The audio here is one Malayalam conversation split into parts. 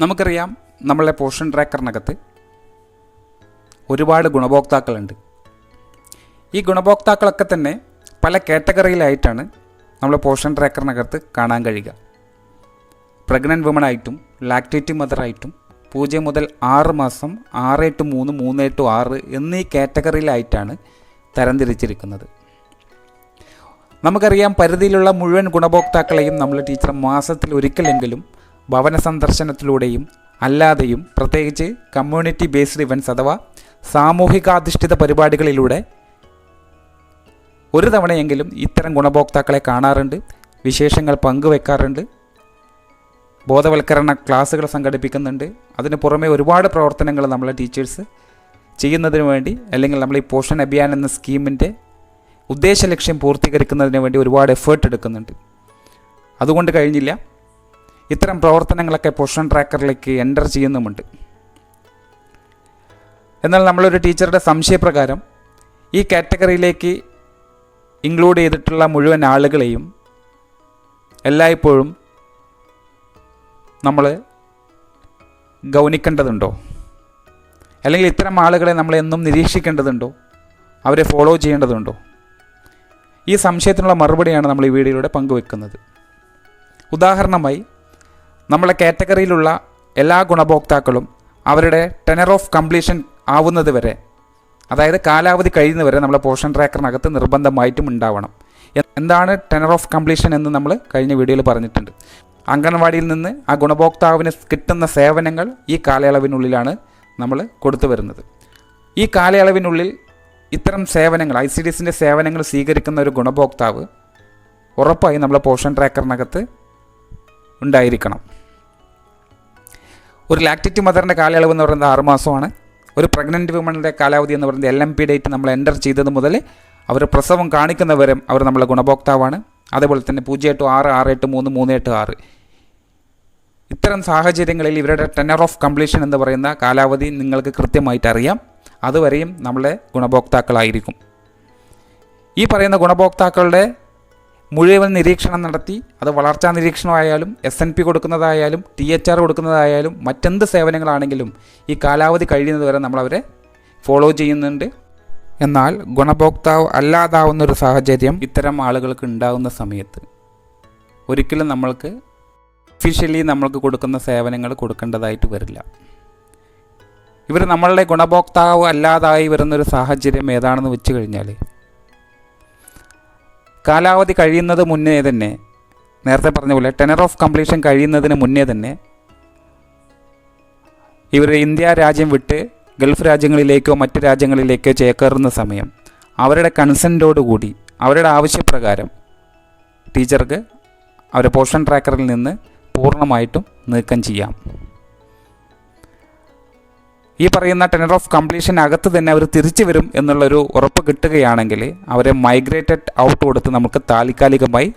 നമുക്കറിയാം, നമ്മളുടെ പോഷൻ ട്രാക്കറിനകത്ത് ഒരുപാട് ഗുണഭോക്താക്കളുണ്ട്. ഈ ഗുണഭോക്താക്കളൊക്കെ തന്നെ പല കാറ്റഗറിയിലായിട്ടാണ് നമ്മൾ പോഷൻ ട്രാക്കറിനകത്ത് കാണാൻ കഴിയുക. പ്രഗ്നൻറ്റ് വുമൺ ആയിട്ടും ലാക്ടേറ്റീവ് മദറായിട്ടും 0 മുതൽ 6 മാസം, 6 to 3, 3 to 6 എന്നീ കാറ്റഗറിയിലായിട്ടാണ് തരംതിരിച്ചിരിക്കുന്നത്. നമുക്കറിയാം, പരിധിയിലുള്ള മുഴുവൻ ഗുണഭോക്താക്കളെയും നമ്മൾ ടീച്ചർ മാസത്തിൽ ഒരിക്കലെങ്കിലും ഭവന സന്ദർശനത്തിലൂടെയും അല്ലാതെയും പ്രത്യേകിച്ച് കമ്മ്യൂണിറ്റി ബേസ്ഡ് ഇവൻറ്റ്സ് അഥവാ സാമൂഹികാധിഷ്ഠിത പരിപാടികളിലൂടെ ഒരു തവണയെങ്കിലും ഇത്തരം ഗുണഭോക്താക്കളെ കാണാറുണ്ട്, വിശേഷങ്ങൾ പങ്കുവെക്കാറുണ്ട്, ബോധവൽക്കരണ ക്ലാസ്സുകൾ സംഘടിപ്പിക്കുന്നുണ്ട്. അതിന് പുറമെ ഒരുപാട് പ്രവർത്തനങ്ങൾ നമ്മളെ ടീച്ചേഴ്സ് ചെയ്യുന്നതിന് വേണ്ടി, അല്ലെങ്കിൽ നമ്മൾ ഈ പോഷൻ അഭിയാൻ എന്ന സ്കീമിൻ്റെ ഉദ്ദേശ ലക്ഷ്യം പൂർത്തീകരിക്കുന്നതിന് വേണ്ടി ഒരുപാട് എഫേർട്ട് എടുക്കുന്നുണ്ട്. അതുകൊണ്ട് കഴിഞ്ഞില്ല, ഇത്തരം പ്രവർത്തനങ്ങളൊക്കെ പോഷൻ ട്രാക്കറിലേക്ക് എൻ്റർ ചെയ്യുന്നുമുണ്ട്. എന്നാൽ നമ്മളൊരു ടീച്ചറുടെ സംശയപ്രകാരം ഈ കാറ്റഗറിയിലേക്ക് ഇൻക്ലൂഡ് ചെയ്തിട്ടുള്ള മുഴുവൻ ആളുകളെയും എല്ലായ്പ്പോഴും നമ്മൾ ഗൗനിക്കേണ്ടതുണ്ടോ, അല്ലെങ്കിൽ ഇത്തരം ആളുകളെ നമ്മൾ എന്നും നിരീക്ഷിക്കേണ്ടതുണ്ടോ, അവരെ ഫോളോ ചെയ്യേണ്ടതുണ്ടോ? ഈ സംശയത്തിനുള്ള മറുപടിയാണ് നമ്മൾ ഈ വീഡിയോയിലൂടെ പങ്കുവെക്കുന്നത്. ഉദാഹരണമായി, നമ്മളെ കാറ്റഗറിയിലുള്ള എല്ലാ ഗുണഭോക്താക്കളും അവരുടെ ടെനർ ഓഫ് കംപ്ലീഷൻ ആവുന്നത് വരെ, അതായത് കാലാവധി കഴിയുന്നവരെ നമ്മളെ പോഷൻ ട്രാക്കറിനകത്ത് നിർബന്ധമായിട്ടും ഉണ്ടാവണം. എന്താണ് ടെനർ ഓഫ് കംപ്ലീഷൻ എന്ന് നമ്മൾ കഴിഞ്ഞ വീഡിയോയിൽ പറഞ്ഞിട്ടുണ്ട്. അംഗൻവാടിയിൽ നിന്ന് ആ ഗുണഭോക്താവിന് കിട്ടുന്ന സേവനങ്ങൾ ഈ കാലയളവിനുള്ളിലാണ് നമ്മൾ കൊടുത്തു വരുന്നത്. ഈ കാലയളവിനുള്ളിൽ ഇത്തരം സേവനങ്ങൾ, ICDSൻ്റെ സേവനങ്ങൾ സ്വീകരിക്കുന്ന ഒരു ഗുണഭോക്താവ് ഉറപ്പായി നമ്മളെ പോഷൻ ട്രാക്കറിനകത്ത് ഉണ്ടായിരിക്കണം. ഒരു ലാക്ടേറ്റീവ് മദറിൻ്റെ കാലയളവ് എന്ന് പറയുന്നത് 6 മാസമാണ്. ഒരു പ്രഗ്നൻറ്റ് വുമണിൻ്റെ കാലാവധി എന്ന് പറയുന്നത് LMP ഡേറ്റ് നമ്മൾ എൻ്റർ ചെയ്തത് മുതൽ അവർ പ്രസവം കാണിക്കുന്നവരെ അവർ നമ്മളെ ഗുണഭോക്താവാണ്. അതേപോലെ തന്നെ 0 to 6, 6 to 3, 3 to 6 ഇത്തരം സാഹചര്യങ്ങളിൽ ഇവരുടെ ടെനർ ഓഫ് കംപ്ലീഷൻ എന്ന് പറയുന്ന കാലാവധി നിങ്ങൾക്ക് കൃത്യമായിട്ട് അറിയാം. അതുവരെയും നമ്മളെ ഗുണഭോക്താക്കളായിരിക്കും. ഈ പറയുന്ന ഗുണഭോക്താക്കളുടെ മുഴുവൻ നിരീക്ഷണം നടത്തി, അത് വളർച്ചാ നിരീക്ഷണമായാലും SNP കൊടുക്കുന്നതായാലും THR കൊടുക്കുന്നതായാലും മറ്റെന്ത് സേവനങ്ങളാണെങ്കിലും ഈ കാലാവധി കഴിയുന്നതുവരെ നമ്മളവരെ ഫോളോ ചെയ്യുന്നുണ്ട്. എന്നാൽ ഗുണഭോക്താവ് അല്ലാതാവുന്നൊരു സാഹചര്യം ഇത്തരം ആളുകൾക്ക് ഉണ്ടാകുന്ന സമയത്ത് ഒരിക്കലും നമ്മൾക്ക് ഒഫീഷ്യലി നമ്മൾക്ക് കൊടുക്കുന്ന സേവനങ്ങൾ കൊടുക്കേണ്ടതായിട്ട് വരില്ല. ഇവർ നമ്മളുടെ ഗുണഭോക്താവ് അല്ലാതായി വരുന്നൊരു സാഹചര്യം ഏതാണെന്ന് വെച്ച് കഴിഞ്ഞാൽ, കാലാവധി കഴിയുന്നത് മുന്നേ തന്നെ, നേരത്തെ പറഞ്ഞ പോലെ ടെനർ ഓഫ് കംപ്ലീഷൻ കഴിയുന്നതിന് മുന്നേ തന്നെ ഇവർ ഇന്ത്യ രാജ്യം വിട്ട് ഗൾഫ് രാജ്യങ്ങളിലേക്കോ മറ്റ് രാജ്യങ്ങളിലേക്കോ ചേക്കേറുന്ന സമയം അവരുടെ കൺസെൻറ്റോടുകൂടി, അവരുടെ ആവശ്യപ്രകാരം ടീച്ചർക്ക് അവരെ പോഷൻ ട്രാക്കറിൽ നിന്ന് പൂർണ്ണമായിട്ടും നീക്കം ചെയ്യാം. ഈ പറയുന്ന ടെനർ ഓഫ് കംപ്ലീഷൻ അകത്ത് തന്നെ അവർ തിരിച്ചു വരും എന്നുള്ളൊരു ഉറപ്പ് കിട്ടുകയാണെങ്കിൽ അവരെ മൈഗ്രേറ്റഡ് ഔട്ട് കൊടുത്ത് നമുക്ക് താൽക്കാലികമായി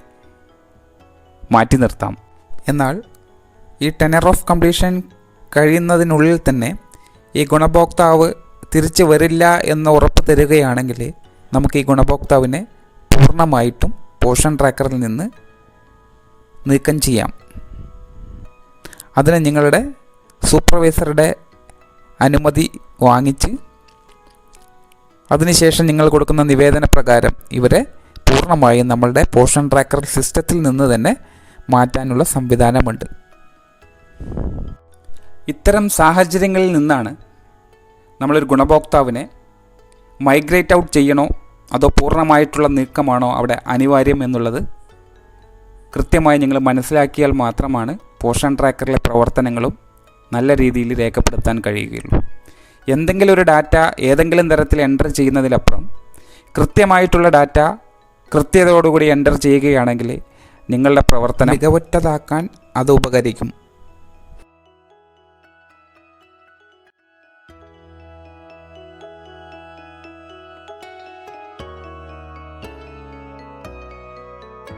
മാറ്റി നിർത്താം. എന്നാൽ ഈ ടെനർ ഓഫ് കംപ്ലീഷൻ കഴിയുന്നതിനുള്ളിൽ തന്നെ ഈ ഗുണഭോക്താവ് തിരിച്ചു വരില്ല എന്ന ഉറപ്പ് തരികയാണെങ്കിൽ നമുക്ക് ഈ ഗുണഭോക്താവിനെ പൂർണ്ണമായിട്ടും പോഷൻ ട്രാക്കറിൽ നിന്ന് നീക്കം ചെയ്യാം. അതിന് നിങ്ങളുടെ സൂപ്പർവൈസറുടെ അനുമതി വാങ്ങിച്ച് അതിനുശേഷം നിങ്ങൾ കൊടുക്കുന്ന നിവേദന പ്രകാരം ഇവരെ പൂർണ്ണമായും നമ്മളുടെ പോഷൻ ട്രാക്കർ സിസ്റ്റത്തിൽ നിന്ന് തന്നെ മാറ്റാനുള്ള സംവിധാനമുണ്ട്. ഇത്തരം സാഹചര്യങ്ങളിൽ നിന്നാണ് നമ്മളൊരു ഗുണഭോക്താവിനെ മൈഗ്രേറ്റ് ഔട്ട് ചെയ്യണോ അതോ പൂർണ്ണമായിട്ടുള്ള നീക്കമാണോ അവിടെ അനിവാര്യം എന്നുള്ളത് കൃത്യമായി നിങ്ങൾ മനസ്സിലാക്കിയാൽ മാത്രമാണ് പോഷൻ ട്രാക്കറിലെ പ്രവർത്തനങ്ങളും നല്ല രീതിയിൽ രേഖപ്പെടുത്താൻ കഴിയുകയുള്ളൂ. എന്തെങ്കിലും ഒരു ഡാറ്റ ഏതെങ്കിലും തരത്തിൽ എൻ്റർ ചെയ്യുന്നതിലപ്പുറം കൃത്യമായിട്ടുള്ള ഡാറ്റ കൃത്യതയോടുകൂടി എൻ്റർ ചെയ്യുകയാണെങ്കിൽ നിങ്ങളുടെ പ്രവർത്തനം മികവുറ്റതാക്കാൻ അത് ഉപകരിക്കും.